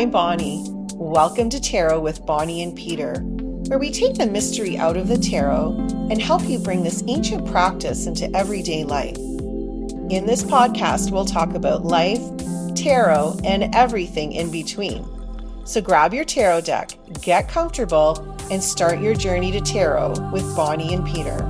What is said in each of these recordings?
I'm Bonnie. Welcome to Tarot with Bonnie and Peter, where we take the mystery out of the tarot and help you bring this ancient practice into everyday life. In this podcast, we'll talk about life, tarot, and everything in between. So grab your tarot deck, get comfortable, and start your journey to tarot with Bonnie and Peter.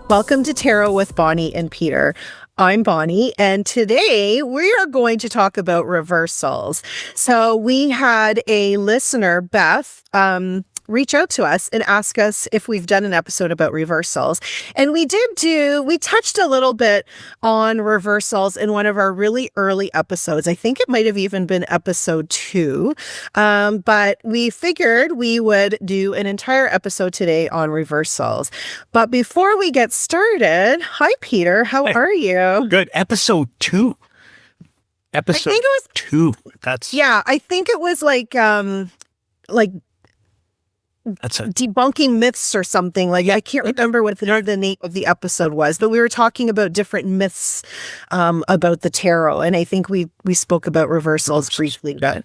Welcome to Tarot with Bonnie and Peter. I'm Bonnie, and today we are going to talk about reversals. So we had a listener, Beth, reach out to us and ask us if we've done an episode about reversals. And we touched a little bit on reversals in one of our really early episodes. I think it might have even been episode 2. But we figured we would do an entire episode today on reversals. But before we get started, hi, Peter. How are you? Good. Episode 2. I think it was 2. Yeah, I think it was like that's debunking myths or something. Like, I can't remember what the name of the episode was, but we were talking about different myths about the tarot, and I think we spoke about reversals briefly. But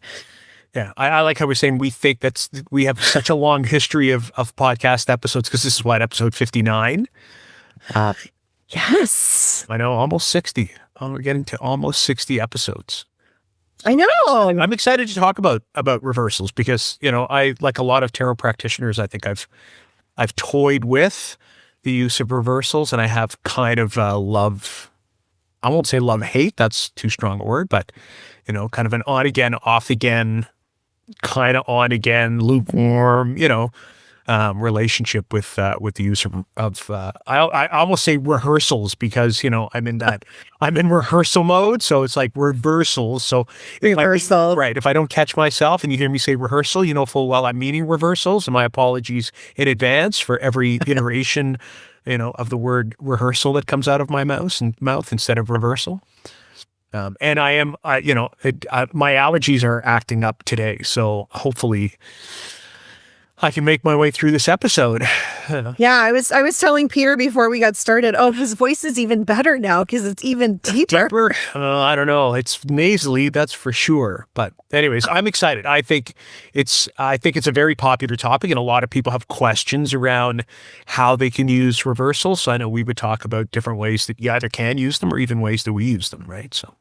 yeah, I like how we're saying we think we have such a long history of podcast episodes, because this is what, episode 59? Yes. I know, almost 60. We're getting to almost 60 episodes. I know. I'm excited to talk about reversals because, I, like a lot of tarot practitioners, I think I've toyed with the use of reversals, and I have kind of I won't say love-hate, that's too strong a word, but, kind of an on-again, off-again, kind of on-again, lukewarm, relationship with the use of I almost say rehearsals, because I'm in rehearsal mode, so it's like reversals. So reversal, right? If I don't catch myself and you hear me say rehearsal, you know full well I'm meaning reversals, and my apologies in advance for every iteration of the word rehearsal that comes out of my mouth instead of reversal. And I am my allergies are acting up today, so hopefully I can make my way through this episode. Yeah, I was telling Peter before we got started, his voice is even better now because it's even deeper. I don't know. It's nasally, that's for sure. But anyways, I'm excited. I think it's a very popular topic, and a lot of people have questions around how they can use reversals. So I know we would talk about different ways that you either can use them or even ways that we use them, right? So.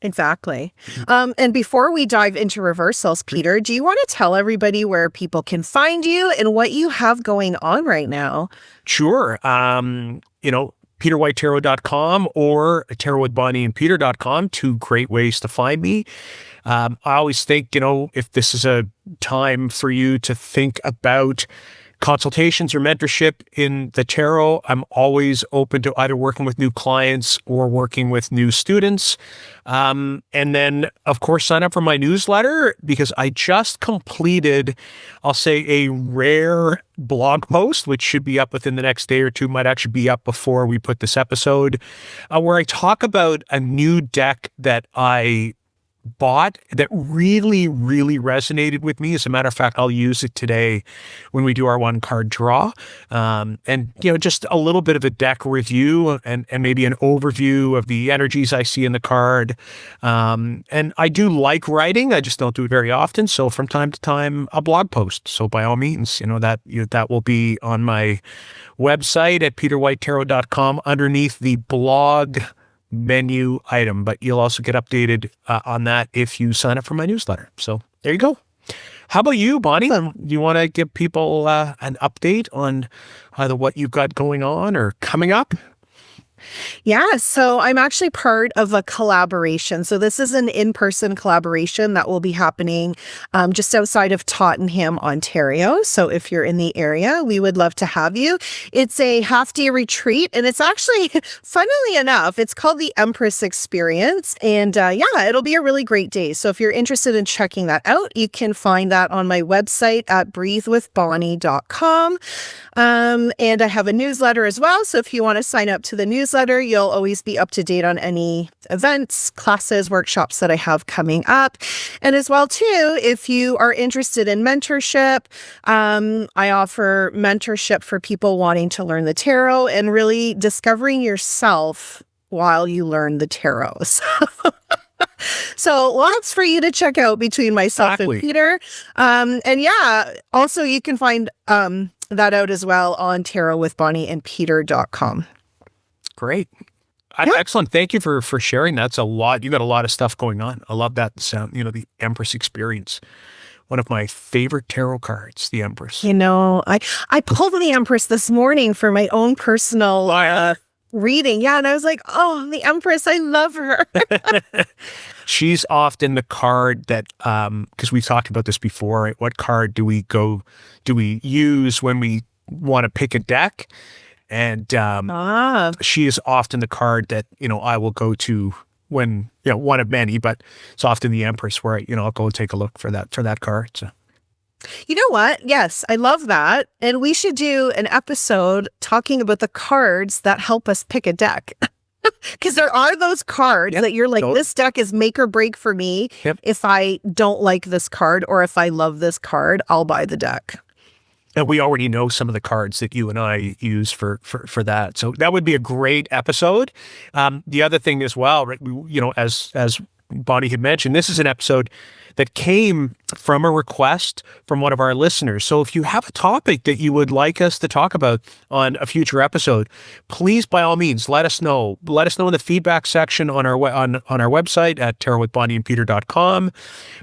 Exactly. And before we dive into reversals, Peter, do you want to tell everybody where people can find you and what you have going on right now? Sure. PeterWhiteTarot.com or tarotwithbonnieandpeter.com, 2 great ways to find me. I always think, if this is a time for you to think about consultations or mentorship in the tarot, I'm always open to either working with new clients or working with new students. And then, of course, sign up for my newsletter, because I just completed, I'll say, a rare blog post, which should be up within the next day or 2, might actually be up before we put this episode, where I talk about a new deck that I bought that really, really resonated with me. As a matter of fact, I'll use it today when we do our 1-card draw. And, just a little bit of a deck review and maybe an overview of the energies I see in the card. And I do like writing. I just don't do it very often. So from time to time, a blog post. So by all means, that will be on my website at peterwhitetarot.com underneath the blog menu item, but you'll also get updated on that if you sign up for my newsletter. So there you go. How about you, Bonnie? Do you want to give people an update on either what you've got going on or coming up? Yeah, so I'm actually part of a collaboration. So this is an in-person collaboration that will be happening just outside of Tottenham, Ontario. So if you're in the area, we would love to have you. It's a half-day retreat, and it's actually, funnily enough, it's called the Empress Experience. And it'll be a really great day. So if you're interested in checking that out, you can find that on my website at breathewithbonnie.com. And I have a newsletter as well. So if you want to sign up to the newsletter, you'll always be up to date on any events, classes, workshops that I have coming up. And as well, too, if you are interested in mentorship, I offer mentorship for people wanting to learn the tarot and really discovering yourself while you learn the tarot. So lots for you to check out between myself and Peter. And yeah, also you can find that out as well on tarotwithbonnieandpeter.com. Great. Excellent. Thank you for sharing. That's a lot. You got a lot of stuff going on. I love that sound, the Empress experience. One of my favorite tarot cards, the Empress. I pulled the Empress this morning for my own personal reading. Yeah. And I was like, oh, the Empress, I love her. She's often the card that, because we've talked about this before, right? What card do we use when we want to pick a deck? And she is often the card that, I will go to when, one of many, but it's often the Empress where, I'll go and take a look for that card. So. You know what? Yes, I love that. And we should do an episode talking about the cards that help us pick a deck. Because there are those cards that you're like, this deck is make or break for me. Yep. If I don't like this card or if I love this card, I'll buy the deck. And we already know some of the cards that you and I use for that. So that would be a great episode. The other thing as well, right, as Bonnie had mentioned, this is an episode that came from a request from one of our listeners. So if you have a topic that you would like us to talk about on a future episode, please, by all means, let us know. Let us know in the feedback section on our website at tarotwithbonnieandpeter.com.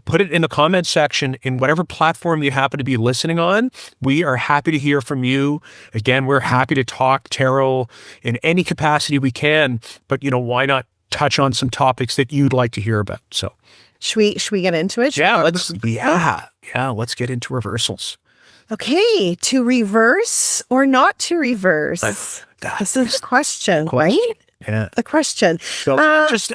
Put it in the comments section in whatever platform you happen to be listening on. We are happy to hear from you. Again, we're happy to talk tarot in any capacity we can, but why not touch on some topics that you'd like to hear about? So should we get into it? Let's get into reversals. Okay, to reverse or not to reverse? This is the question, right? Yeah. The question. So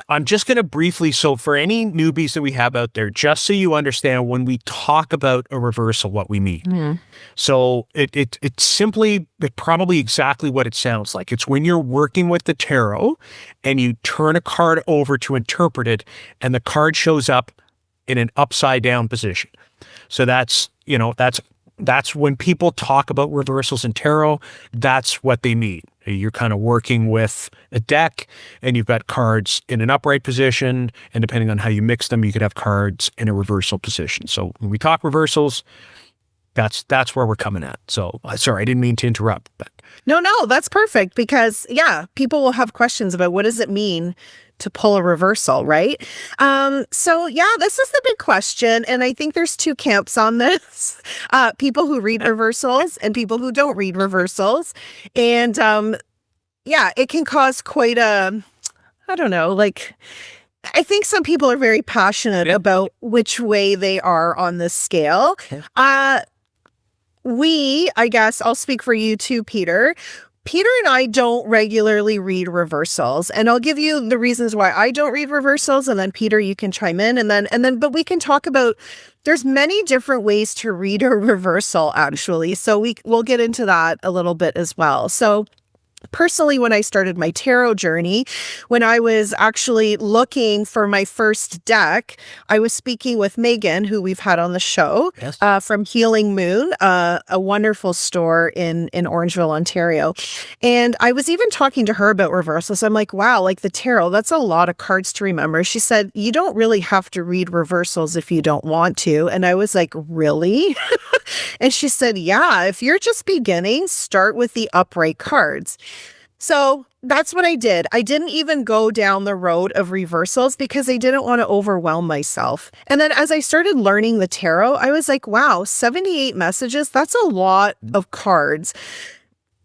I'm just going to briefly, so for any newbies that we have out there, just so you understand when we talk about a reversal, what we mean. Mm-hmm. So it's probably exactly what it sounds like. It's when you're working with the tarot and you turn a card over to interpret it and the card shows up in an upside down position. So that's when people talk about reversals in tarot, that's what they mean. You're kind of working with a deck and you've got cards in an upright position, and depending on how you mix them, you could have cards in a reversal position. So when we talk reversals, that's where we're coming at. So sorry, I didn't mean to interrupt. But. No, that's perfect because people will have questions about what does it mean to pull a reversal, right? This is the big question. And I think there's two camps on this. People who read reversals and people who don't read reversals. And it can cause quite I think some people are very passionate about which way they are on this scale. I guess I'll speak for you too, Peter. Peter and I don't regularly read reversals, and I'll give you the reasons why I don't read reversals, and then Peter, you can chime in, but we can talk about, there's many different ways to read a reversal, actually. So we'll get into that a little bit as well. So personally, when I started my tarot journey, when I was actually looking for my first deck, I was speaking with Megan, who we've had on the show, from Healing Moon, a wonderful store in Orangeville, Ontario. And I was even talking to her about reversals. I'm like, wow, like the tarot, that's a lot of cards to remember. She said, you don't really have to read reversals if you don't want to. And I was like, really? And she said, yeah, if you're just beginning, start with the upright cards. So that's what I did. I didn't even go down the road of reversals because I didn't want to overwhelm myself. And then as I started learning the tarot, I was like, wow, 78 messages, that's a lot of cards.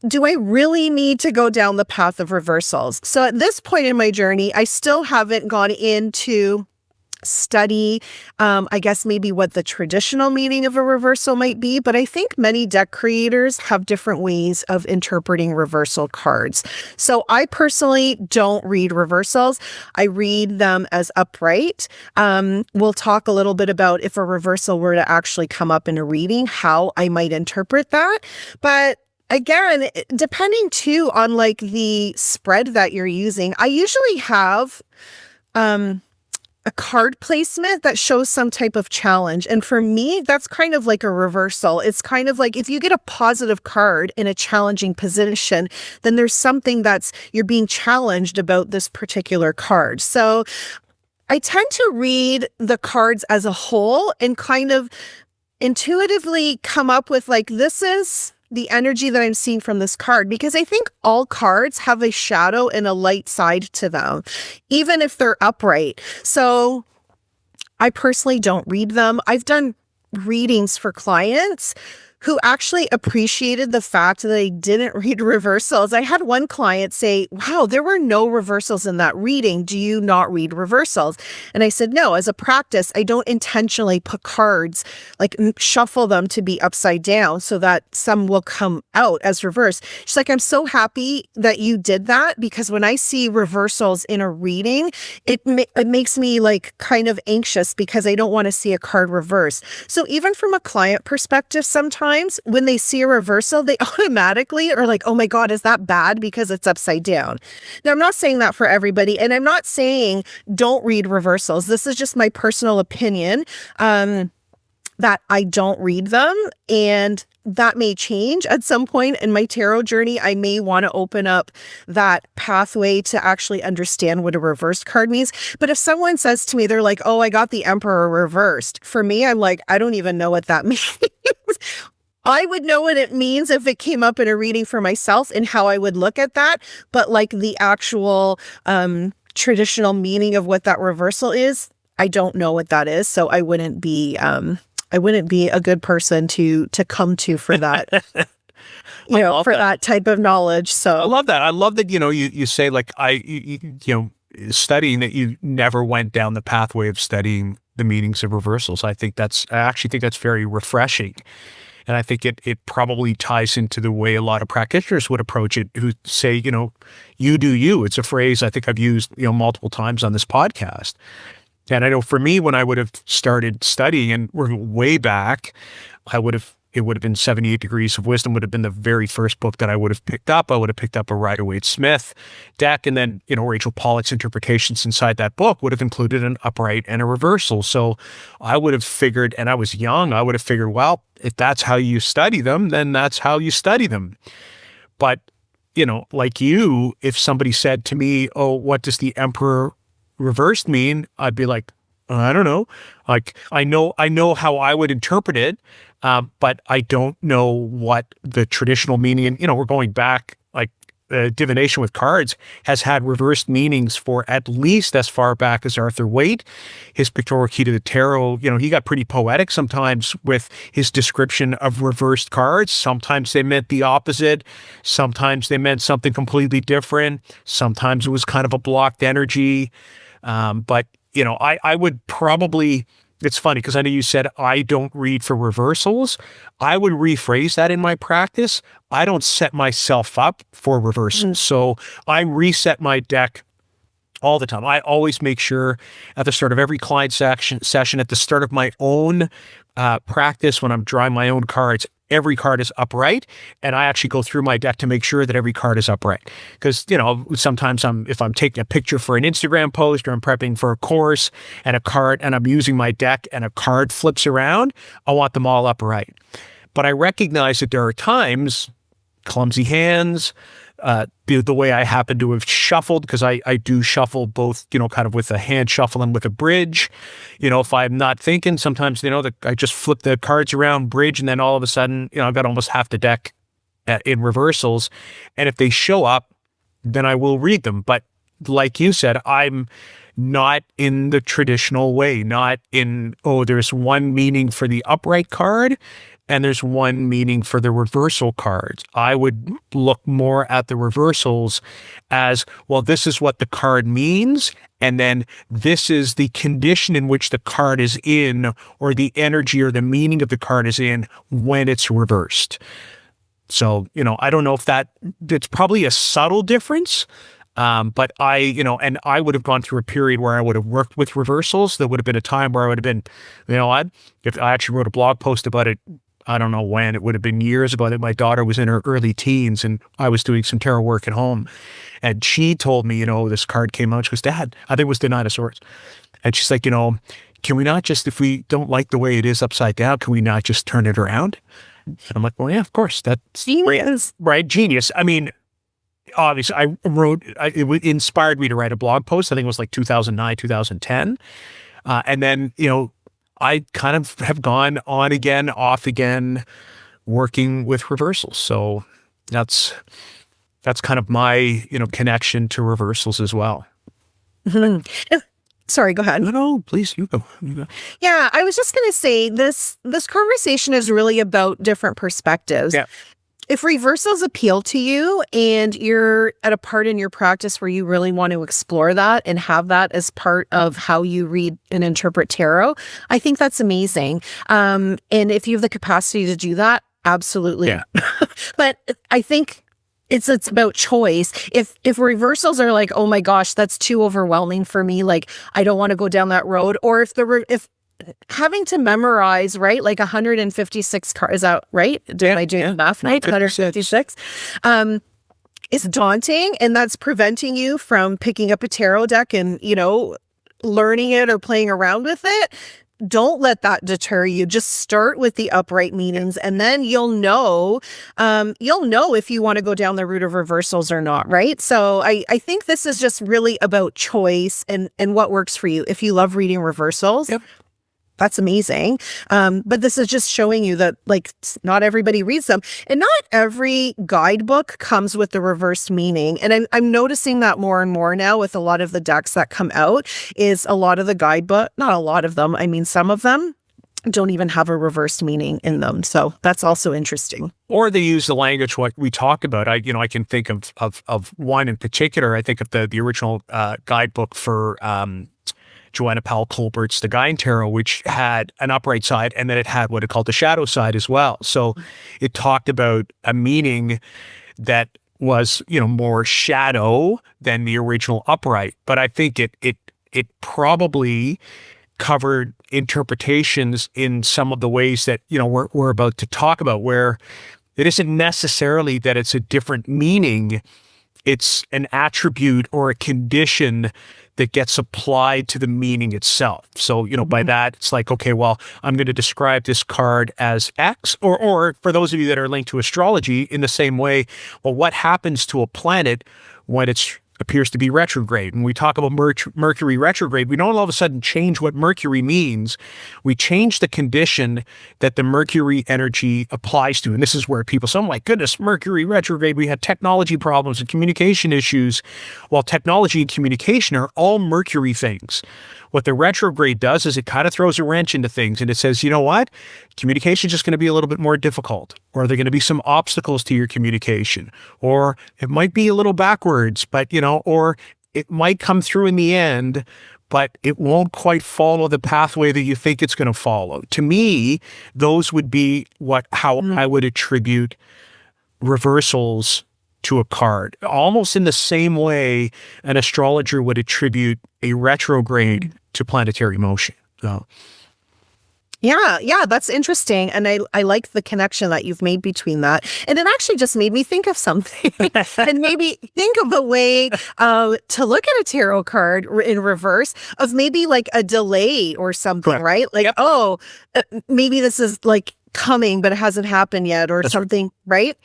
Do I really need to go down the path of reversals? So at this point in my journey, I still haven't gone into study, I guess maybe what the traditional meaning of a reversal might be, but I think many deck creators have different ways of interpreting reversal cards. So I personally don't read reversals. I read them as upright. We'll talk a little bit about if a reversal were to actually come up in a reading, how I might interpret that. But again, depending too on like the spread that you're using, I usually have a card placement that shows some type of challenge. And for me, that's kind of like a reversal. It's kind of like if you get a positive card in a challenging position, then there's something you're being challenged about this particular card. So I tend to read the cards as a whole and kind of intuitively come up with like, this is the energy that I'm seeing from this card, because I think all cards have a shadow and a light side to them, even if they're upright. So I personally don't read them. I've done readings for clients who actually appreciated the fact that I didn't read reversals. I had one client say, wow, there were no reversals in that reading. Do you not read reversals? And I said, no, as a practice, I don't intentionally put cards, like shuffle them to be upside down so that some will come out as reverse. She's like, I'm so happy that you did that, because when I see reversals in a reading, it makes me like kind of anxious because I don't want to see a card reverse. So even from a client perspective, sometimes when they see a reversal, they automatically are like, oh my God, is that bad because it's upside down? Now, I'm not saying that for everybody, and I'm not saying don't read reversals. This is just my personal opinion, that I don't read them, and that may change at some point in my tarot journey. I may want to open up that pathway to actually understand what a reversed card means. But if someone says to me, they're like, oh, I got the Emperor reversed. For me, I'm like, I don't even know what that means. I would know what it means if it came up in a reading for myself and how I would look at that. But like the actual traditional meaning of what that reversal is, I don't know what that is. So I wouldn't be a good person to come to for that, that type of knowledge. So I love that. I love that, you say like, studying that you never went down the pathway of studying the meanings of reversals. I actually think that's very refreshing. And I think it probably ties into the way a lot of practitioners would approach it, who say, you do you. It's a phrase I think I've used, multiple times on this podcast. And I know for me, when I would have started studying, and we're way back, it would have been 78 Degrees of Wisdom would have been the very first book that I would have picked up. I would have picked up a Rider-Waite-Smith deck, and then, Rachel Pollack's interpretations inside that book would have included an upright and a reversal. So I would have figured, and I was young, I would have figured, well, if that's how you study them, then that's how you study them. But, like you, if somebody said to me, oh, what does the Emperor reversed mean? I'd be like, I don't know. Like, I know how I would interpret it, but I don't know what the traditional meaning. And, we're going back, like, divination with cards has had reversed meanings for at least as far back as Arthur Waite. His Pictorial Key to the Tarot, he got pretty poetic sometimes with his description of reversed cards. Sometimes they meant the opposite. Sometimes they meant something completely different. Sometimes it was kind of a blocked energy. But I would probably, it's funny because I know you said I don't read for reversals. I would rephrase that in my practice. I don't set myself up for reversals. So I reset my deck all the time. I always make sure at the start of every client session, at the start of my own practice, when I'm drawing my own cards, every card is upright, and I actually go through my deck to make sure that every card is upright. Because, sometimes if I'm taking a picture for an Instagram post, or I'm prepping for a course and I'm using my deck and a card flips around, I want them all upright. But I recognize that there are times, clumsy hands, the way I happen to have shuffled, because I do shuffle both, kind of with a hand shuffle and with a bridge. If I'm not thinking, sometimes, I just flip the cards around, bridge, and then all of a sudden, I've got almost half the deck in reversals. And if they show up, then I will read them. But like you said, I'm not in the traditional way, not in, there's one meaning for the upright card and there's one meaning for the reversal cards. I would look more at the reversals as, well, this is what the card means, and then this is the condition in which the card is in, or the energy or the meaning of the card is in when it's reversed. So, I don't know if it's probably a subtle difference. But and I would have gone through a period where I would have worked with reversals. There would have been a time where I would have been, if I actually wrote a blog post about it, I don't know when, it would have been years ago, that my daughter was in her early teens and I was doing some tarot work at home. And she told me, this card came out. She goes, Dad, I think it was the Knight of Swords. And she's like, can we not just, if we don't like the way it is upside down, can we not just turn it around? And I'm like, well, yeah, of course. That's Genius. right. Genius. I mean, obviously, it inspired me to write a blog post. I think it was like 2009, 2010. And then, I kind of have gone on again, off again, working with reversals. So that's kind of my, connection to reversals as well. Sorry, go ahead. No, please, you go. Yeah, I was just going to say this conversation is really about different perspectives. Yeah. If reversals appeal to you and you're at a part in your practice where you really want to explore that and have that as part of how you read and interpret tarot, I think that's amazing. And if you have the capacity to do that, absolutely. Yeah. But I think it's about choice. If reversals are like, oh my gosh, that's too overwhelming for me, like I don't want to go down that road, or if having to memorize, right, like 156 cards, is that right? Am I doing the math right? 156 is daunting, and that's preventing you from picking up a tarot deck and learning it or playing around with it. Don't let that deter you. Just start with the upright meanings, and then you'll know if you want to go down the route of reversals or not, right? So I think this is just really about choice and what works for you. If you love reading reversals, yep, that's amazing. But this is just showing you that not everybody reads them, and not every guidebook comes with the reversed meaning. And I'm noticing that more and more now with a lot of the decks that come out, is a lot of the guidebook, not a lot of them, I mean, some of them don't even have a reversed meaning in them. So that's also interesting. Or they use the language what we talk about. I can think of one in particular. I think of the original guidebook for Joanna Powell Colbert's The Guide Tarot, which had an upright side, and then it had what it called the shadow side as well. So it talked about a meaning that was, more shadow than the original upright. But I think it probably covered interpretations in some of the ways that, we're about to talk about, where it isn't necessarily that it's a different meaning. It's an attribute or a condition that gets applied to the meaning itself. So, by that, it's like, okay, well, I'm going to describe this card as X, or for those of you that are linked to astrology, in the same way, well, what happens to a planet when it appears to be retrograde? When we talk about Mercury retrograde, we don't all of a sudden change what Mercury means. We change the condition that the Mercury energy applies to. And this is where people say, oh my goodness, Mercury retrograde, we had technology problems and communication issues. Well, technology and communication are all Mercury things. What the retrograde does is it kind of throws a wrench into things, and it says, you know what? Communication is just going to be a little bit more difficult, or there are going to be some obstacles to your communication, or it might be a little backwards, but, or it might come through in the end, but it won't quite follow the pathway that you think it's going to follow. To me, those would be how I would attribute reversals to a card, almost in the same way an astrologer would attribute a retrograde to planetary motion. So, yeah, that's interesting. And I like the connection that you've made between that. And it actually just made me think of something and maybe think of a way to look at a tarot card in reverse of maybe like a delay or something, correct, right? Like, yep, maybe this is like coming, but it hasn't happened yet, or something, right?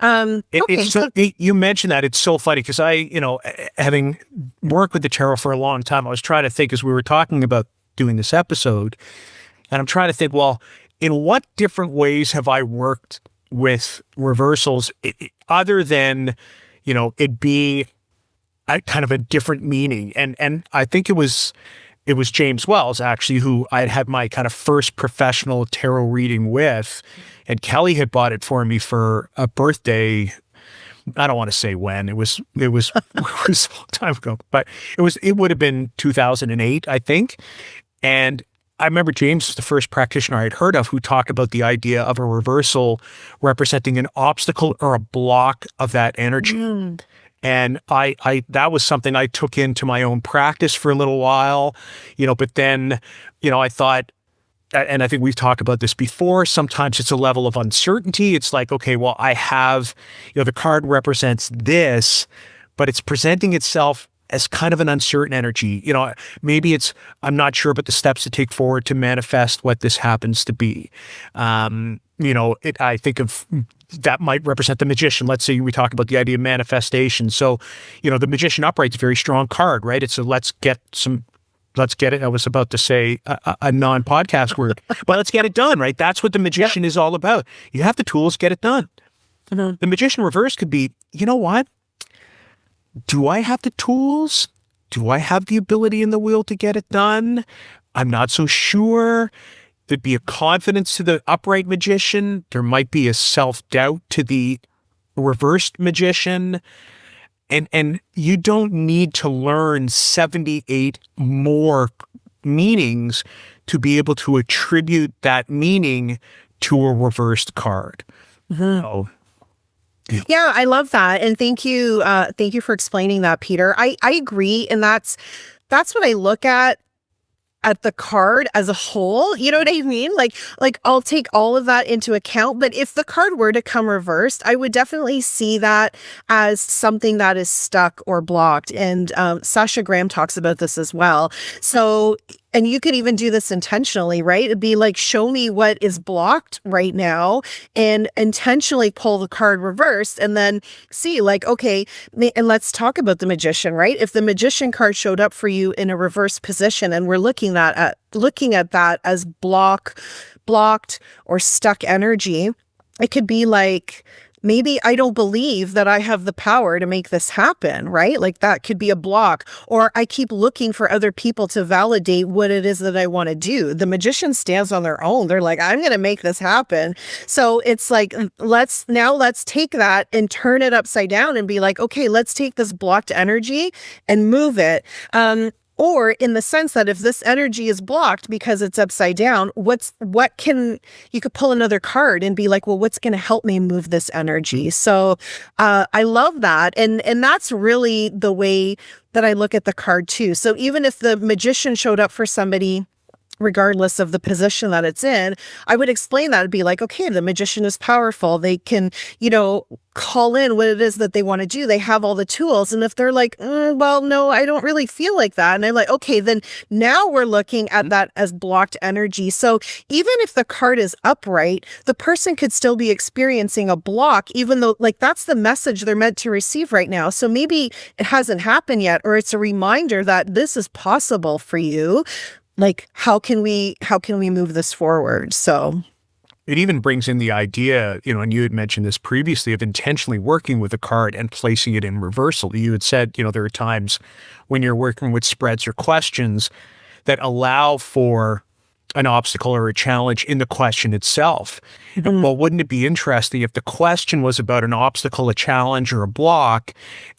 You mentioned that. It's so funny because I, having worked with the tarot for a long time, I was trying to think as we were talking about doing this episode, and I'm trying to think, well, in what different ways have I worked with reversals other than, it being kind of a different meaning? And I think it was James Wells, actually, who I had my kind of first professional tarot reading with, and Kelly had bought it for me for a birthday. I don't want to say when. It was it was a long time ago, but it would have been 2008, I think. And I remember James was the first practitioner I had heard of who talked about the idea of a reversal representing an obstacle or a block of that energy. Mm. And I that was something I took into my own practice for a little while, but then, I thought, and I think we've talked about this before, sometimes it's a level of uncertainty. It's like, okay, well, I have, the card represents this, but it's presenting itself as kind of an uncertain energy. Maybe it's, I'm not sure about the steps to take forward to manifest what this happens to be. I think of that might represent the magician. Let's say we talk about the idea of manifestation. So, the magician upright's a very strong card, right? It's a let's get it. I was about to say a non-podcast word, but let's get it done, right? That's what the magician is all about. You have the tools, get it done. The magician reverse could be, you know what? Do I have the tools? Do I have the ability in the wheel to get it done? I'm not so sure. There'd be a confidence to the upright magician. There might be a self-doubt to the reversed magician. And you don't need to learn 78 more meanings to be able to attribute that meaning to a reversed card. So, yeah, I love that. And thank you for explaining that, Peter. I agree. And that's what I look at the card as a whole. You know what I mean? Like I'll take all of that into account. But if the card were to come reversed, I would definitely see that as something that is stuck or blocked. And Sasha Graham talks about this as well. So, and you could even do this intentionally, right? It'd be like, show me what is blocked right now and intentionally pull the card reversed and then see like, okay, and let's talk about the magician, right? If the magician card showed up for you in a reverse position and we're looking at that as blocked or stuck energy, it could be like, maybe I don't believe that I have the power to make this happen, right? Like that could be a block. Or I keep looking for other people to validate what it is that I want to do. The magician stands on their own. They're like, I'm going to make this happen. So it's like, let's take that and turn it upside down and be like, okay, let's take this blocked energy and move it. Or in the sense that if this energy is blocked because it's upside down, you could pull another card and be like, well, what's going to help me move this energy? So I love that. And that's really the way that I look at the card too. So even if the magician showed up for somebody, regardless of the position that it's in, I would explain that. It'd be like, okay, the magician is powerful. They can, call in what it is that they want to do. They have all the tools. And if they're like, well, no, I don't really feel like that. And I'm like, okay, then now we're looking at that as blocked energy. So even if the card is upright, the person could still be experiencing a block, even though like that's the message they're meant to receive right now. So maybe it hasn't happened yet, or it's a reminder that this is possible for you. Like, how can we move this forward? So it even brings in the idea, and you had mentioned this previously, of intentionally working with a card and placing it in reversal. You had said, there are times when you're working with spreads or questions that allow for an obstacle or a challenge in the question itself. Well, wouldn't it be interesting if the question was about an obstacle, a challenge, or a block,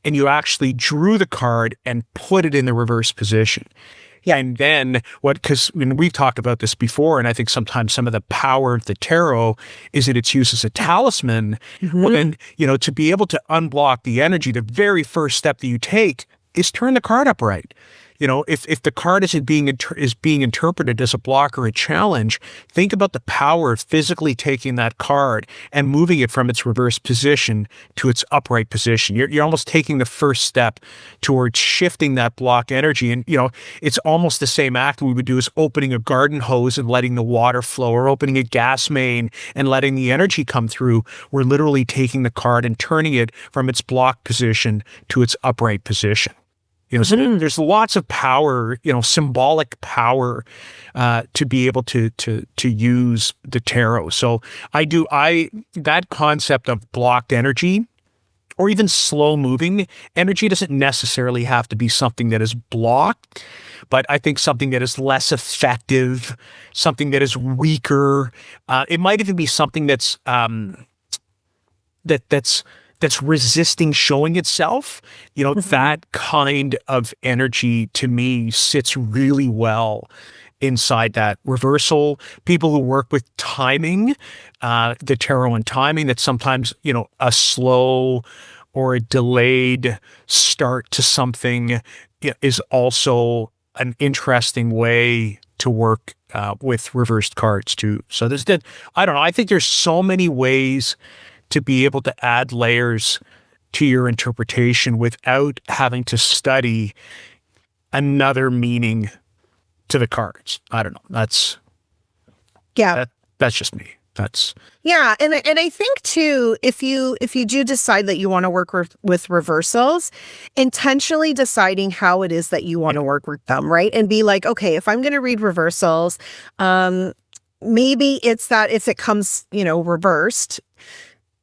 and you actually drew the card and put it in the reverse position? Yeah, and then because we've talked about this before, and I think sometimes some of the power of the tarot is that it's used as a talisman. Well, then, to be able to unblock the energy, the very first step that you take is turn the card upright. If the card is being interpreted as a block or a challenge, think about the power of physically taking that card and moving it from its reverse position to its upright position. You're almost taking the first step towards shifting that block energy. And, it's almost the same act we would do as opening a garden hose and letting the water flow, or opening a gas main and letting the energy come through. We're literally taking the card and turning it from its block position to its upright position. So there's lots of power, symbolic power, to be able to use the tarot. So that concept of blocked energy, or even slow moving energy, doesn't necessarily have to be something that is blocked, but I think something that is less effective, something that is weaker. It might even be something that's resisting showing itself. That kind of energy to me sits really well inside that reversal. People who work with timing, the tarot and timing, that sometimes, a slow or a delayed start to something is also an interesting way to work with reversed cards too. So I don't know. I think there's so many ways to be able to add layers to your interpretation without having to study another meaning to the cards. I don't know. That's just me. Yeah, and I think too, if you do decide that you want to work with reversals, intentionally deciding how it is that you want to work with them, right? And be like, okay, if I'm going to read reversals, maybe it's that if it comes, reversed,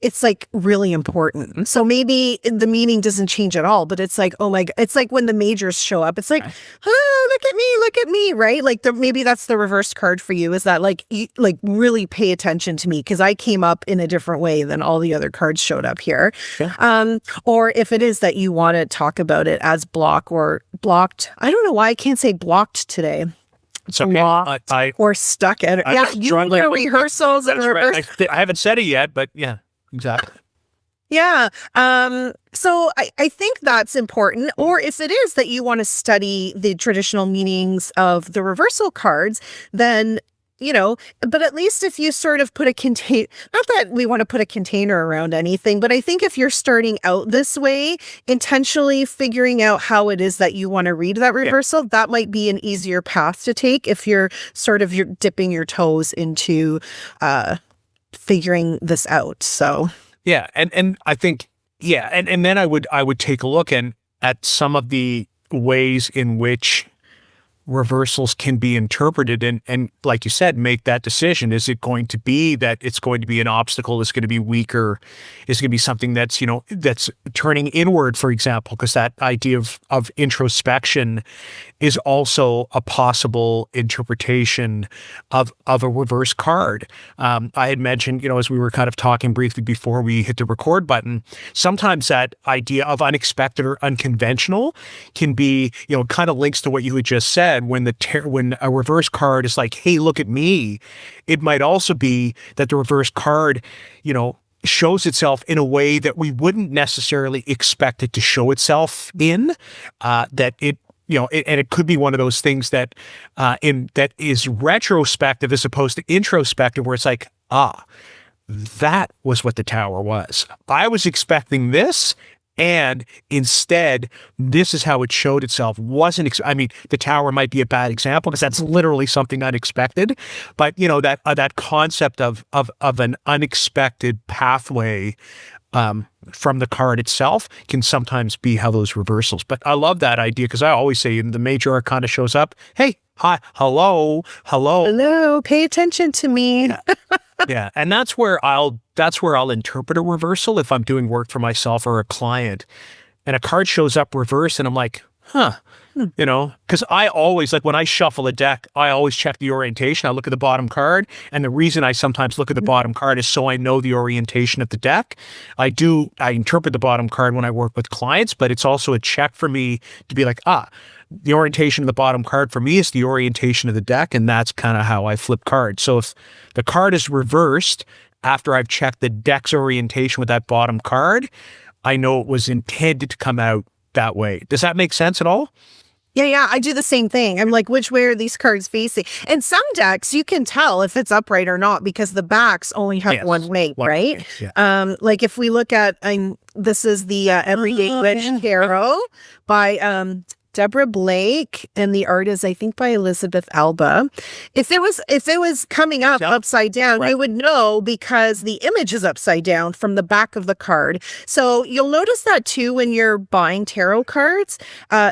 it's like really important. So maybe the meaning doesn't change at all, but it's like, oh my God, it's like when the majors show up, it's like, oh, look at me, right? Like maybe that's the reverse card for you, is that like, you, like really pay attention to me because I came up in a different way than all the other cards showed up here. Yeah. Or if it is that you want to talk about it as block or blocked, I don't know why I can't say blocked today. So I or stuck at it. Yeah, you know, rehearsals and reverse. I haven't said it yet, but yeah. Exactly. Yeah. So I think that's important. Or if it is that you want to study the traditional meanings of the reversal cards, then, but at least if you sort of put a container, not that we want to put a container around anything, but I think if you're starting out this way, intentionally figuring out how it is that you want to read that reversal, that might be an easier path to take if you're you're dipping your toes into, figuring this out. So yeah, and I think and then I would take a look at some of the ways in which reversals can be interpreted and like you said, make that decision. Is it going to be that it's going to be an obstacle, it's going to be weaker, is it going to be something that's that's turning inward, for example, because that idea of introspection is also a possible interpretation of a reverse card. I had mentioned, as we were kind of talking briefly before we hit the record button, sometimes that idea of unexpected or unconventional can be, kind of links to what you had just said. When a reverse card is like, hey, look at me, it might also be that the reverse card, shows itself in a way that we wouldn't necessarily expect it to show itself in, that it, and it could be one of those things that that is retrospective as opposed to introspective, where it's like, that was what the tower was. I was expecting this, and instead, this is how it showed itself. The tower might be a bad example because that's literally something unexpected. But that concept of an unexpected pathway from the card itself can sometimes be how those reversals. But I love that idea because I always say the major arcana shows up. Hey, hi, hello, pay attention to me. Yeah, and that's where I'll interpret a reversal if I'm doing work for myself or a client, and a card shows up reverse, and I'm like, because I always, like when I shuffle a deck, I always check the orientation. I look at the bottom card, and the reason I sometimes look at the bottom card is so I know the orientation of the deck. I interpret the bottom card when I work with clients, but it's also a check for me to be like, the orientation of the bottom card for me is the orientation of the deck, and that's kind of how I flip cards. So if the card is reversed after I've checked the deck's orientation with that bottom card, I know it was intended to come out that way. Does that make sense at all? Yeah, I do the same thing. I'm like, which way are these cards facing? And some decks, you can tell if it's upright or not because the backs only have one way, right? Yeah. Like if we look at, this is the Everyday Witch Tarot by Deborah Blake, and the art is, I think, by Elizabeth Alba. If it was coming up upside down, you would know because the image is upside down from the back of the card. So you'll notice that too when you're buying tarot cards.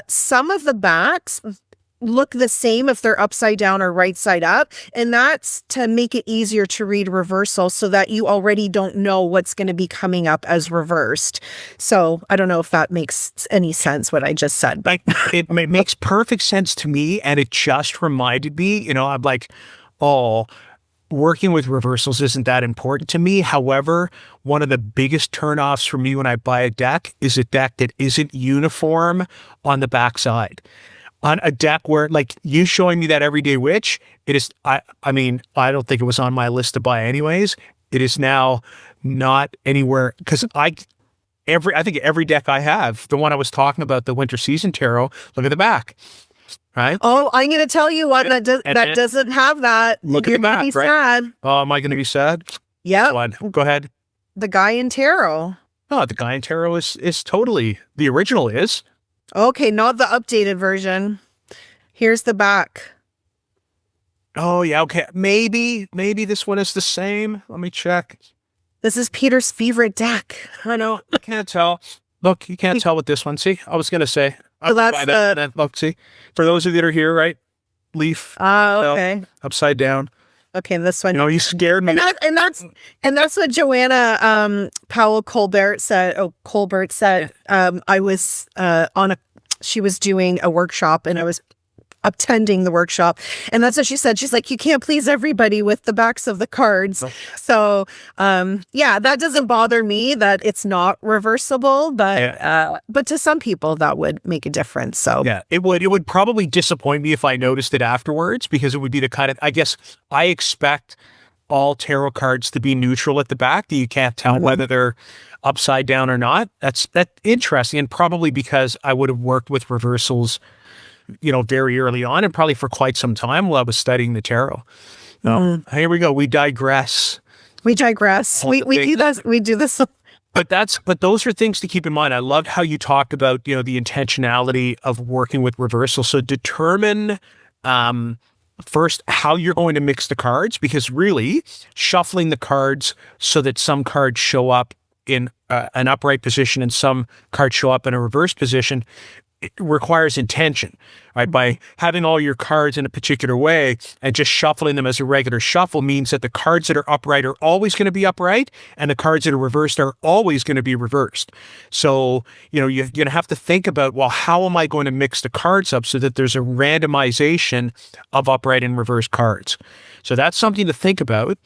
Some of the backs look the same if they're upside down or right side up, and that's to make it easier to read reversal so that you already don't know what's going to be coming up as reversed. So I don't know if that makes any sense what I just said. It makes perfect sense to me, and it just reminded me, I'm like, working with reversals isn't that important to me. However, one of the biggest turnoffs for me when I buy a deck is a deck that isn't uniform on the backside. On a deck where, like you showing me that Everyday Witch, it is, I don't think it was on my list to buy anyways. It is now not anywhere, because I think every deck I have, the one I was talking about, the Winter Season Tarot, look at the back, right? Oh, I'm going to tell you one that doesn't have that. Look at the back, right? Sad. Oh, am I going to be sad? Yeah. Go ahead. The Guy in Tarot. Oh, the Guyan Tarot is totally the original is. Okay, not the updated version. Here's the back. Oh yeah, okay. Maybe this one is the same. Let me check. This is Peter's favorite deck. I know. I can't tell. Look, you can't tell with this one. See, I was gonna say. So that's the. Look, see. For those of you that are here, right? Leaf. Okay. Upside down. Okay, this one. You know, you scared me. And that's what Joanna Powell Colbert said. Oh, Colbert said. I was she was doing a workshop, and I was attending the workshop, and that's what she said. She's like, you can't please everybody with the backs of the cards. Oh. So yeah, that doesn't bother me that it's not reversible, but to some people that would make a difference. So yeah, it would probably disappoint me if I noticed it afterwards, because it would be the kind of, I guess I expect all tarot cards to be neutral at the back, that you can't tell whether they're upside down or not. That's interesting, and probably because I would have worked with reversals, you know, very early on, and probably for quite some time while I was studying the tarot. Here we go. We digress. We digress. We do this. We do this. But those are things to keep in mind. I loved how you talked about, you know, the intentionality of working with reversal. So determine first how you're going to mix the cards, because really shuffling the cards so that some cards show up in an upright position and some cards show up in a reversed position, it requires intention, right? By having all your cards in a particular way and just shuffling them as a regular shuffle means that the cards that are upright are always going to be upright, and the cards that are reversed are always going to be reversed. So, you know, you're going to have to think about, well, how am I going to mix the cards up so that there's a randomization of upright and reversed cards? So that's something to think about.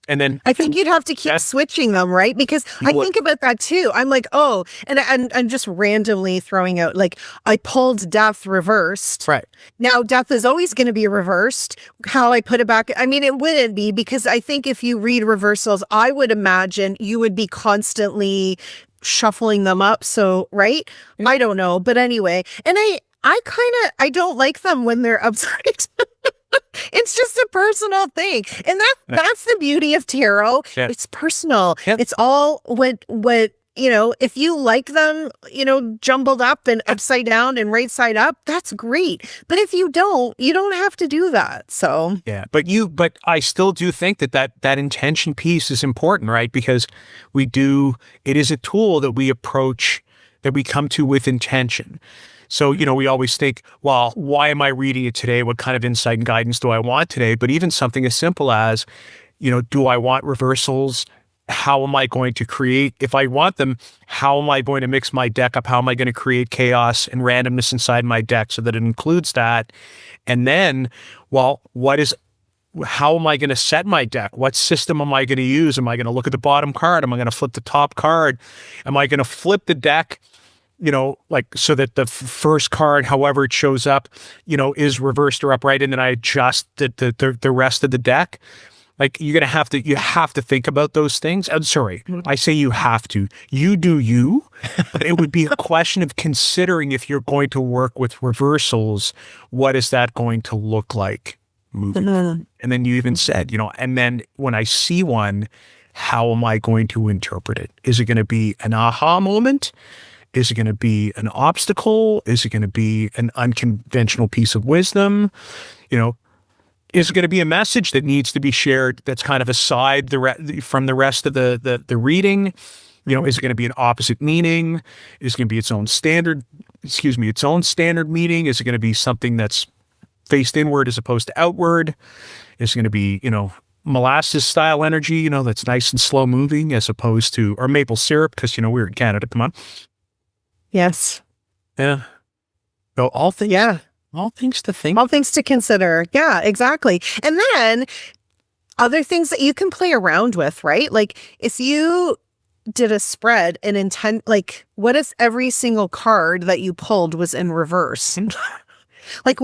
And then I think you'd have to keep switching them, right? Because I think about that too. I'm like, oh, and I'm just randomly throwing out, like, I pulled death reversed. Right. Now death is always going to be reversed. How I put it back, I mean, it wouldn't be, because I think if you read reversals, I would imagine you would be constantly shuffling them up. So, right? Mm-hmm. I don't know. But anyway, and I don't like them when they're upside down. It's just a personal thing. And that's the beauty of tarot. Yeah. It's personal. Yeah. It's all what, you know, if you like them, you know, jumbled up and upside down and right side up, that's great. But if you don't have to do that. So yeah, but I still do think that intention piece is important, right? Because it is a tool that we approach, that we come to with intention. So, you know, we always think, well, why am I reading it today? What kind of insight and guidance do I want today? But even something as simple as, you know, do I want reversals? How am I going to create? If I want them, how am I going to mix my deck up? How am I going to create chaos and randomness inside my deck so that it includes that? And then, well, how am I going to set my deck? What system am I going to use? Am I going to look at the bottom card? Am I going to flip the top card? Am I going to flip the deck, you know, like, so that the first card, however it shows up, you know, is reversed or upright, and then I adjust the rest of the deck? Like, you have to think about those things. I'm sorry, I say you have to. You do you, but it would be a question of considering, if you're going to work with reversals, what is that going to look like moving? And then you even said, you know, and then when I see one, how am I going to interpret it? Is it going to be an aha moment? Is it going to be an obstacle? Is it going to be an unconventional piece of wisdom? You know, is it going to be a message that needs to be shared that's kind of aside from the rest of the reading? You know, is it going to be an opposite meaning? Is it going to be its own standard meaning? Is it going to be something that's faced inward as opposed to outward? Is it going to be, you know, molasses style energy, you know, that's nice and slow moving, as opposed to, or maple syrup, because, you know, we're in Canada, come on. Yes. Yeah. So all things to think. All things to consider. Yeah, exactly. And then other things that you can play around with, right? Like, if you did a spread and intent, like, what if every single card that you pulled was in reverse? Like,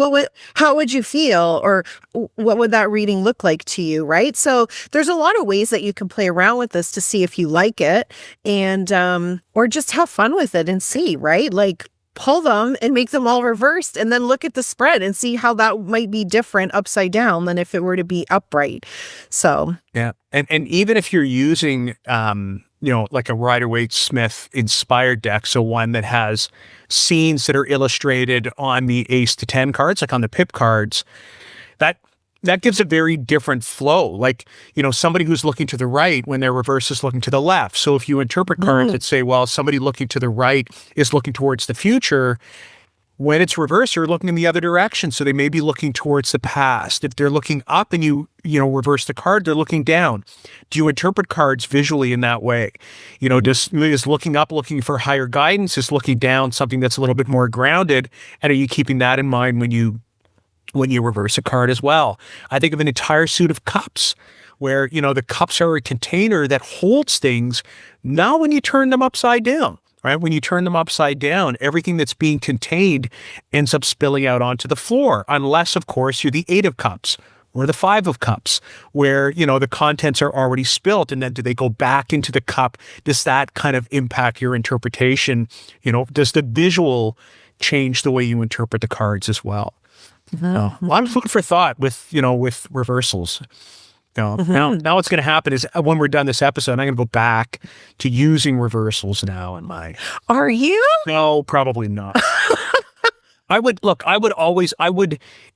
how would you feel, or what would that reading look like to you, right? So there's a lot of ways that you can play around with this to see if you like it, and or just have fun with it and see, right? Like, pull them and make them all reversed, and then look at the spread and see how that might be different upside down than if it were to be upright. So yeah, and even if you're using like a Rider-Waite-Smith inspired deck. So one that has scenes that are illustrated on the ace to 10 cards, like on the pip cards, that gives a very different flow. Like, somebody who's looking to the right when their reverse is looking to the left. So if you interpret cards that say, well, somebody looking to the right is looking towards the future, when it's reversed, you're looking in the other direction. So they may be looking towards the past. If they're looking up and you reverse the card, they're looking down. Do you interpret cards visually in that way? Is looking up, looking for higher guidance, is looking down something that's a little bit more grounded? And are you keeping that in mind when you reverse a card as well? I think of an entire suit of cups where, the cups are a container that holds things. Now, when you turn them upside down, right? When you turn them upside down, everything that's being contained ends up spilling out onto the floor, unless, of course, you're the 8 of cups or the 5 of cups, where, the contents are already spilt. And then do they go back into the cup? Does that kind of impact your interpretation? Does the visual change the way you interpret the cards as well? A lot of food for thought with reversals. Now what's going to happen is when we're done this episode, I'm going to go back to using reversals now in my... Are you? No, probably not. I would,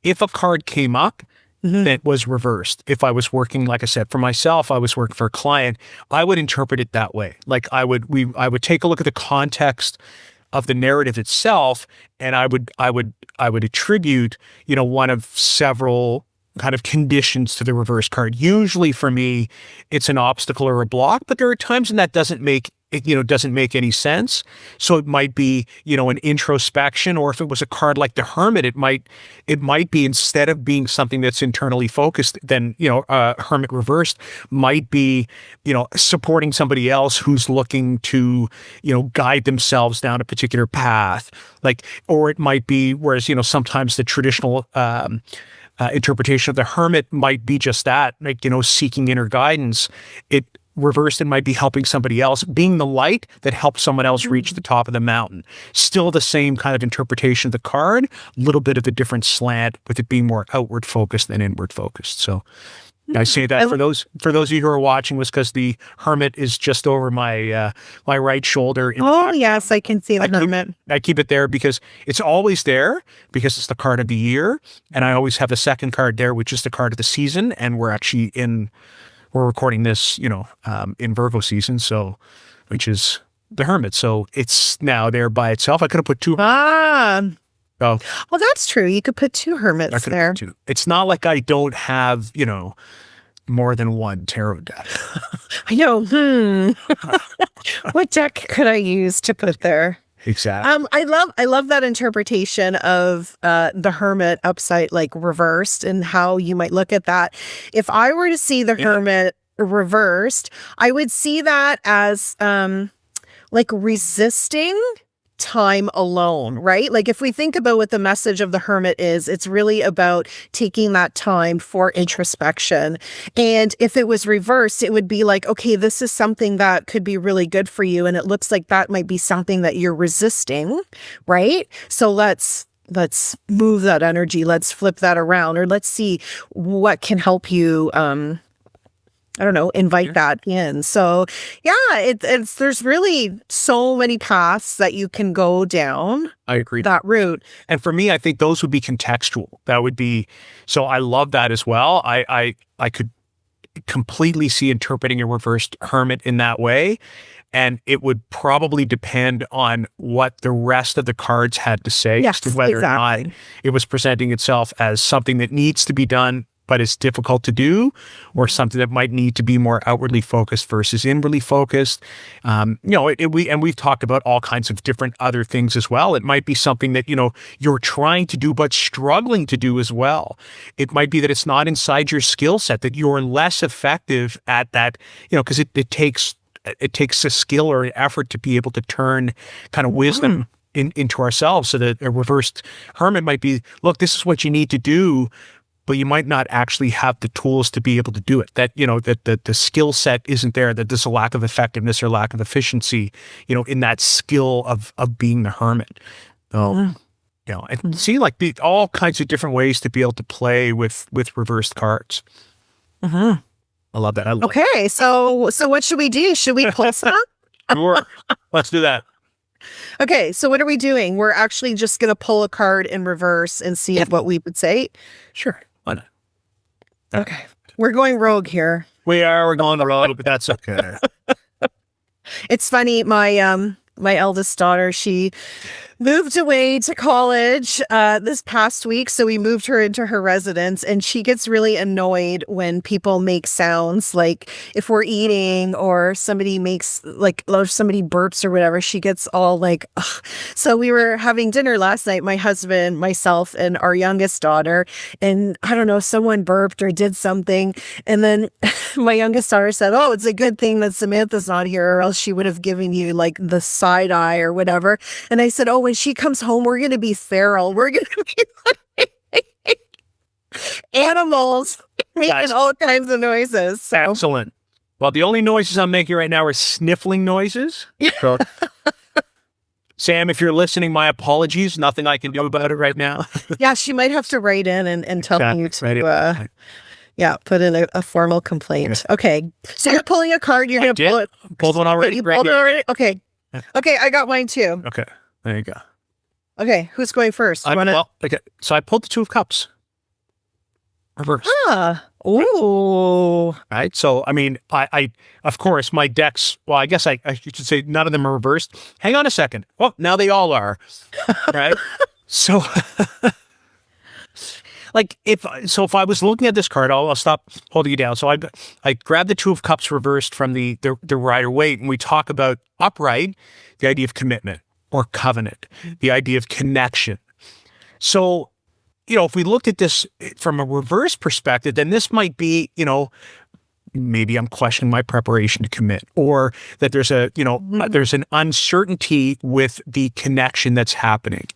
if a card came up that was reversed, if I was working, like I said, for myself, I was working for a client, I would interpret it that way. Like I would take a look at the context of the narrative itself, and I would attribute, one of several kind of conditions to the reverse card. Usually for me, it's an obstacle or a block, but there are times when that doesn't make any sense. So it might be, an introspection, or if it was a card like the Hermit, it might be, instead of being something that's internally focused, then, Hermit reversed might be, supporting somebody else who's looking to, guide themselves down a particular path. Or it might be, whereas, sometimes the traditional, interpretation of the Hermit might be just that, seeking inner guidance. It reversed, it might be helping somebody else, being the light that helps someone else reach the top of the mountain. Still the same kind of interpretation of the card, a little bit of a different slant, with it being more outward focused than inward focused. So I say that for those of you who are watching, was because the Hermit is just over my my right shoulder. Yes, I can see the Hermit. I keep it there because it's always there, because it's the card of the year, and I always have the second card there, which is the card of the season. And we're recording this, in Virgo season, so, which is the Hermit. So it's now there by itself. I could have put 2. Well, that's true. You could put 2 Hermits there. It's not like I don't have, more than one tarot deck. I know. What deck could I use to put there? Exactly. I love that interpretation of the Hermit upside, like reversed, and how you might look at that. If I were to see the Hermit reversed, I would see that as like resisting time alone, right? Like if we think about what the message of the Hermit is, it's really about taking that time for introspection. And if it was reversed, it would be like, okay, this is something that could be really good for you. And it looks like that might be something that you're resisting, right? So let's move that energy. Let's flip that around, or let's see what can help you, invite that in. So yeah, it's there's really so many paths that you can go down. I agree. That route. And for me, I think those would be contextual. That would be, so I love that as well. I could completely see interpreting a reversed Hermit in that way. And it would probably depend on what the rest of the cards had to say, as to whether or not it was presenting itself as something that needs to be done, but it's difficult to do, or something that might need to be more outwardly focused versus inwardly focused. We've talked about all kinds of different other things as well. It might be something that, you're trying to do, but struggling to do as well. It might be that it's not inside your skill set, that you're less effective at that, because it takes a skill or an effort to be able to turn kind of wisdom into ourselves. So that a reversed Hermit might be, look, this is what you need to do, but you might not actually have the tools to be able to do it. That, that the skill set isn't there, that there's a lack of effectiveness or lack of efficiency, in that skill of being the Hermit. So, and see, like all kinds of different ways to be able to play with reversed cards. I love that. I love Okay, so what should we do? Should we pull some? Sure. Let's do that. Okay, so what are we doing? We're actually just going to pull a card in reverse and see what we would say. Sure. Why not? Okay, we're going rogue here. We're going the road, but that's okay. It's funny, my eldest daughter, she moved away to college this past week, so we moved her into her residence, and she gets really annoyed when people make sounds, like if we're eating or somebody makes or somebody burps or whatever, she gets all like, ugh. So we were having dinner last night, my husband, myself, and our youngest daughter, and I don't know, someone burped or did something, and then my youngest daughter said, oh, it's a good thing that Samantha's not here, or else she would have given you like the side eye or whatever. And I said, oh, when she comes home, we're going to be feral. We're going to be like animals making all kinds of noises. So. Excellent. Well, the only noises I'm making right now are sniffling noises. So, Sam, if you're listening, my apologies. Nothing I can do about it right now. Yeah, she might have to write in and tell you to put in a formal complaint. Okay. So you're pulling a card. You're going to pull it. Pulled one already. You pulled it already? Okay. Okay, I got mine too. Okay. There you go. Okay, who's going first? Okay. So I pulled the Two of Cups. Reverse. Ah. Ooh. Right. So, I mean, I of course, my decks, well, I guess I should say none of them are reversed. Hang on a second. Well, now they all are. Right. So, if I was looking at this card, I'll stop holding you down. So I grabbed the Two of Cups reversed from the Rider-Waite, and we talk about upright, the idea of commitment or covenant, the idea of connection. So, if we looked at this from a reverse perspective, then this might be, maybe I'm questioning my preparation to commit, or that there's there's an uncertainty with the connection that's happening.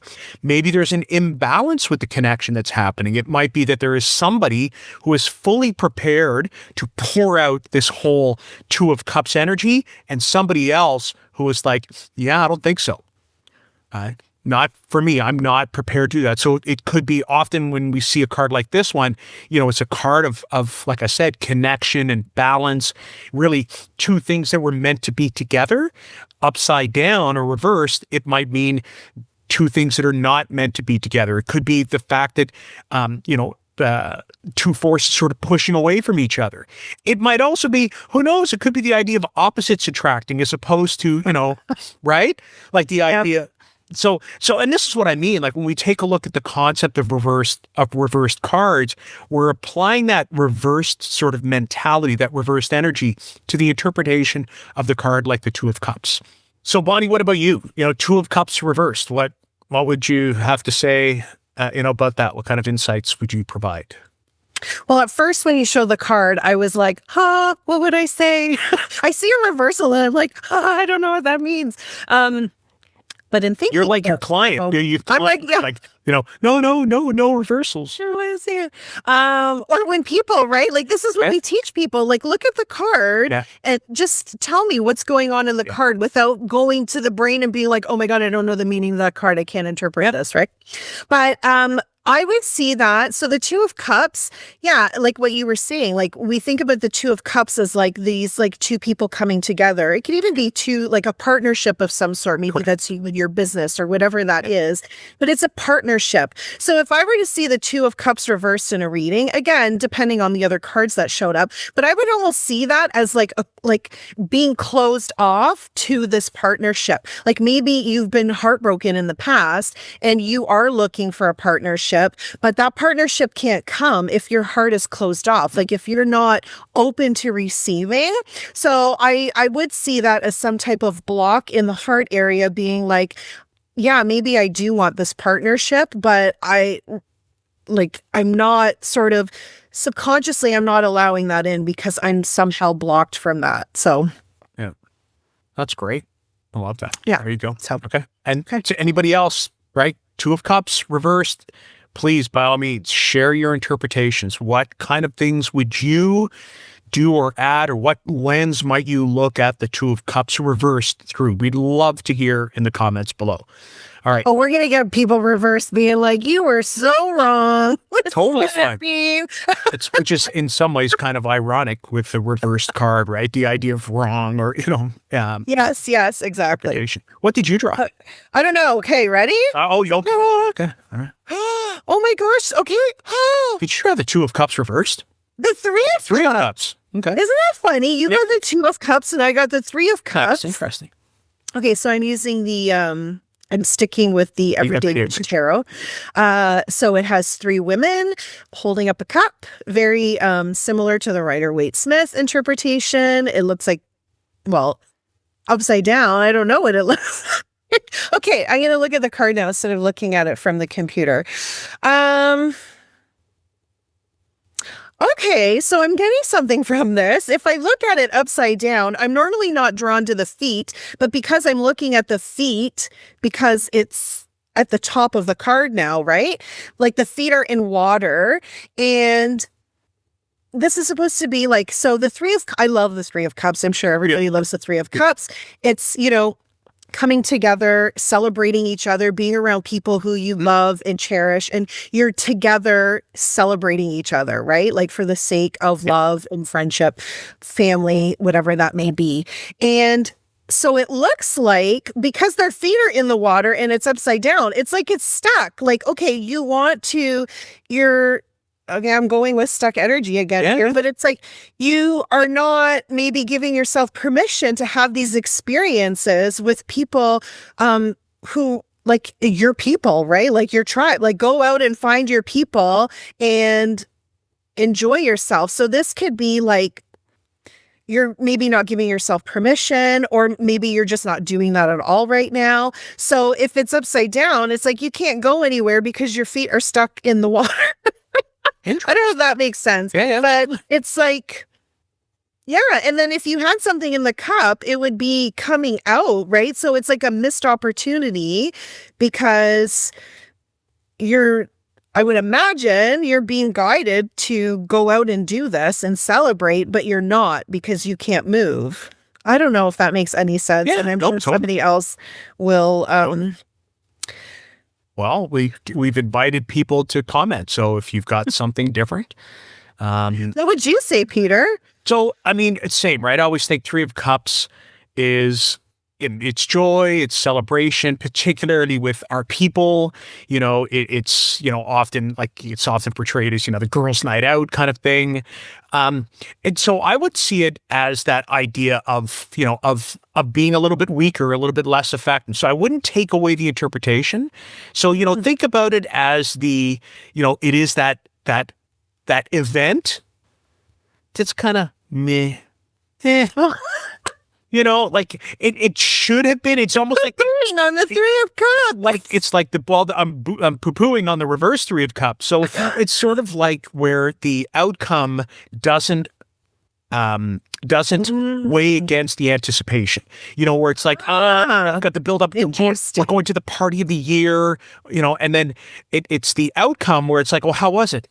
Maybe there's an imbalance with the connection that's happening. It might be that there is somebody who is fully prepared to pour out this whole Two of Cups energy, and somebody else who is like, yeah, I don't think so. Not for me. I'm not prepared to do that. So it could be often when we see a card like this one, it's a card of, like I said, connection and balance, really two things that were meant to be together. Upside down or reversed, it might mean two things that are not meant to be together. It could be the fact that, two forces sort of pushing away from each other. It might also be, who knows, it could be the idea of opposites attracting as opposed to, right? Like the idea... So, and this is what I mean. Like when we take a look at the concept of reversed cards, we're applying that reversed sort of mentality, that reversed energy to the interpretation of the card, like the Two of Cups. So, Bonnie, what about you? Two of Cups reversed. What would you have to say, about that? What kind of insights would you provide? Well, at first, when you show the card, I was like, what would I say? I see a reversal and I'm like, I don't know what that means. But in thinking, you're like your client. I'm like, no reversals. Sure, what is it? Or when people, right? Like this is what we teach people. Like, look at the card and just tell me what's going on in the card without going to the brain and being like, oh my God, I don't know the meaning of that card. I can't interpret this, right? But I would see that. So the Two of Cups, like what you were saying, like we think about the Two of Cups as like these like two people coming together. It could even be two, like a partnership of some sort. Maybe that's you with your business or whatever that is, but it's a partnership. So if I were to see the Two of Cups reversed in a reading, again, depending on the other cards that showed up, but I would almost see that as like being closed off to this partnership. Like maybe you've been heartbroken in the past and you are looking for a partnership, but that partnership can't come if your heart is closed off, like if you're not open to receiving. So I would see that as some type of block in the heart area, being like, maybe I do want this partnership, but I'm not sort of subconsciously, I'm not allowing that in because I'm somehow blocked from that. So yeah, that's great. I love that. Yeah. There you go. So, okay. And to anybody else, right? Two of Cups reversed. Please, by all means, share your interpretations. What kind of things would you do or add, or what lens might you look at the Two of Cups reversed through? We'd love to hear in the comments below. All right. Oh, we're going to get people reversed being like, you were so wrong. What does Totally that fine. mean? Which is in some ways kind of ironic with the reversed card, right? The idea of wrong or, Yes, exactly. What did you draw? I don't know. Okay, ready? Okay. Okay. All right. Oh my gosh. Okay. Oh, Did you draw the Two of Cups reversed? the Three of Three on Cups. Okay. Isn't that funny? You got the Two of Cups and I got the Three of That's Cups. interesting. Okay, so I'm using the I'm sticking with the Everyday Tarot. So it has three women holding up a cup, very similar to the Rider-Waite-Smith interpretation. It looks like, well, upside down. I don't know what it looks like. Okay, I'm going to look at the card now instead of looking at it from the computer. Okay, so I'm getting something from this. If I look at it upside down, I'm normally not drawn to the feet, but because I'm looking at the feet, because it's at the top of the card now, right? Like the feet are in water, and this is supposed to be like, so I love the Three of Cups. I'm sure everybody loves the Three of Cups. It's, coming together, celebrating each other, being around people who you love and cherish, and you're together celebrating each other, right? Like for the sake of love and friendship, family, whatever that may be. And so it looks like, because their feet are in the water and it's upside down, it's like it's stuck. Like, okay, okay, I'm going with stuck energy again here, but it's like you are not maybe giving yourself permission to have these experiences with people who, like, your people, right? Like your tribe. Like, go out and find your people and enjoy yourself. So this could be like you're maybe not giving yourself permission, or maybe you're just not doing that at all right now. So if it's upside down, it's like you can't go anywhere because your feet are stuck in the water. I don't know if that makes sense, but it's like, yeah. And then if you had something in the cup, it would be coming out, right? So it's like a missed opportunity because I would imagine you're being guided to go out and do this and celebrate, but you're not because you can't move. I don't know if that makes any sense. And I'm sure somebody else will, well, we've invited people to comment. So if you've got something different. What would you say, Peter? So, I mean, it's same, right? I always think Three of Cups is it's joy, it's celebration, particularly with our people. It's often portrayed as, the girls' night out kind of thing. And so I would see it as that idea of being a little bit weaker, a little bit less effective. So I wouldn't take away the interpretation. So, think about it as it is that event that's kind of meh. Like it should have been. It's almost like on the Three of Cups. Like it's like the ball that I'm poo-pooing on the reverse Three of Cups. So it's sort of like where the outcome doesn't weigh against the anticipation. Where it's like, I've got the build up. We're going to the party of the year. And then it's the outcome where it's like, well, how was it?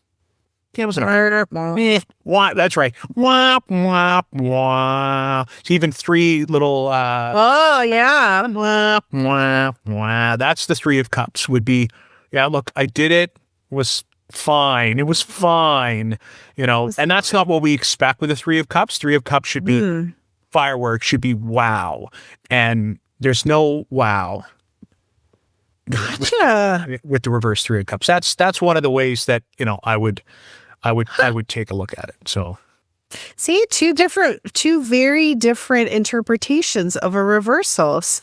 Yeah, was it? Wah, that's right. Wah, wah, wah. So even three little. Oh yeah. Wah, wah, wah. That's the Three of Cups. Would be, yeah. Look, I did it. Was fine. It was fine. And that's not what we expect with the Three of Cups. Three of Cups should be fireworks. Should be wow. And there's no wow. Gotcha. With the reverse Three of Cups. That's one of the ways that I would take a look at it. So, see, two very different interpretations of a reversal. So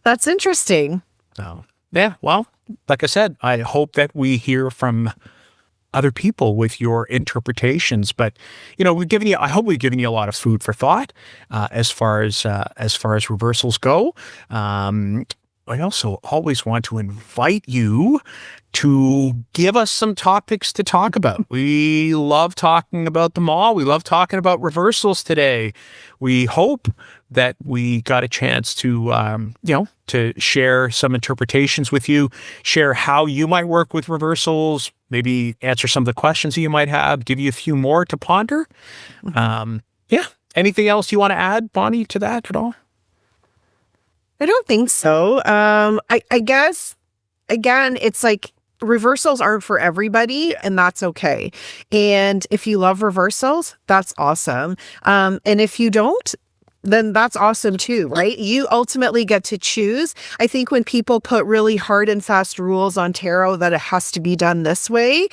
that's interesting. So, yeah. Well, like I said, I hope that we hear from other people with your interpretations. But I hope we've given you a lot of food for thought as far as reversals go. I also always want to invite you to give us some topics to talk about. We love talking about them all. We love talking about reversals today. We hope that we got a chance to, to share some interpretations with you, share how you might work with reversals, maybe answer some of the questions that you might have, give you a few more to ponder. Yeah. Anything else you want to add, Bonnie, to that at all? I don't think so. I guess again, it's like reversals aren't for everybody, and that's okay. And if you love reversals, that's awesome. And if you don't, then that's awesome too, right? You ultimately get to choose. I think when people put really hard and fast rules on tarot that it has to be done this way,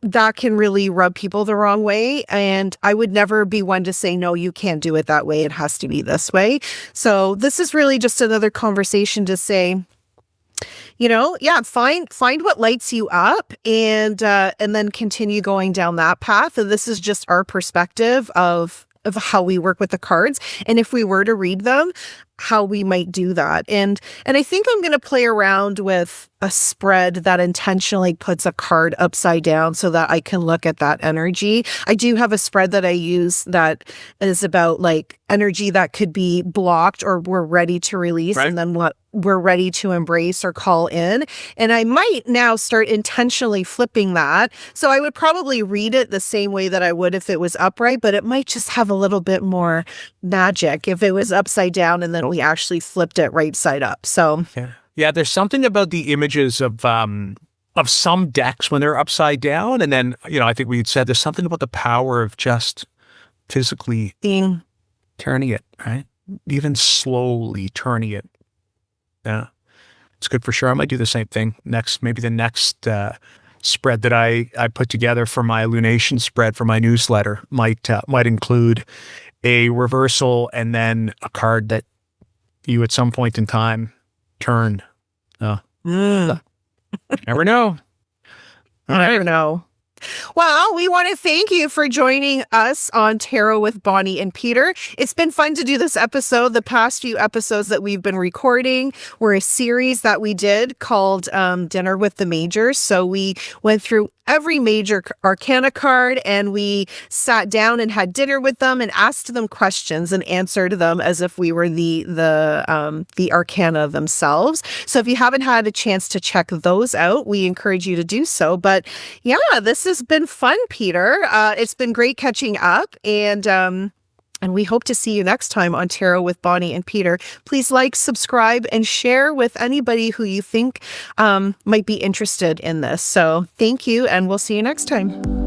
that can really rub people the wrong way. And I would never be one to say, no, you can't do it that way. It has to be this way. So this is really just another conversation to say, yeah, find what lights you up and then continue going down that path. And this is just our perspective of how we work with the cards. And if we were to read them, how we might do that. And I think I'm going to play around with a spread that intentionally puts a card upside down so that I can look at that energy. I do have a spread that I use that is about like energy that could be blocked or we're ready to release, right? And then what we're ready to embrace or call in. And I might now start intentionally flipping that. So I would probably read it the same way that I would if it was upright, but it might just have a little bit more magic if it was upside down and then we actually flipped it right side up. So yeah, there's something about the images of some decks when they're upside down, and then I think we said there's something about the power of just physically turning it, right? Even slowly turning it. Yeah, it's good for sure. I might do the same thing maybe the next spread that I put together for my Lunation spread for my newsletter might include a reversal and then a card that you at some point in time turn. Never know. I never know. Well, we want to thank you for joining us on Tarot with Bonnie and Peter. It's been fun to do this episode. The past few episodes that we've been recording were a series that we did called Dinner with the Majors. So we went through every major arcana card and we sat down and had dinner with them and asked them questions and answered them as if we were the arcana themselves. So if you haven't had a chance to check those out, we encourage you to do so. But yeah, this has been fun, Peter. It's been great catching up, and we hope to see you next time on Tarot with Bonnie and Peter. Please like, subscribe, and share with anybody who you think might be interested in this. So thank you, and we'll see you next time.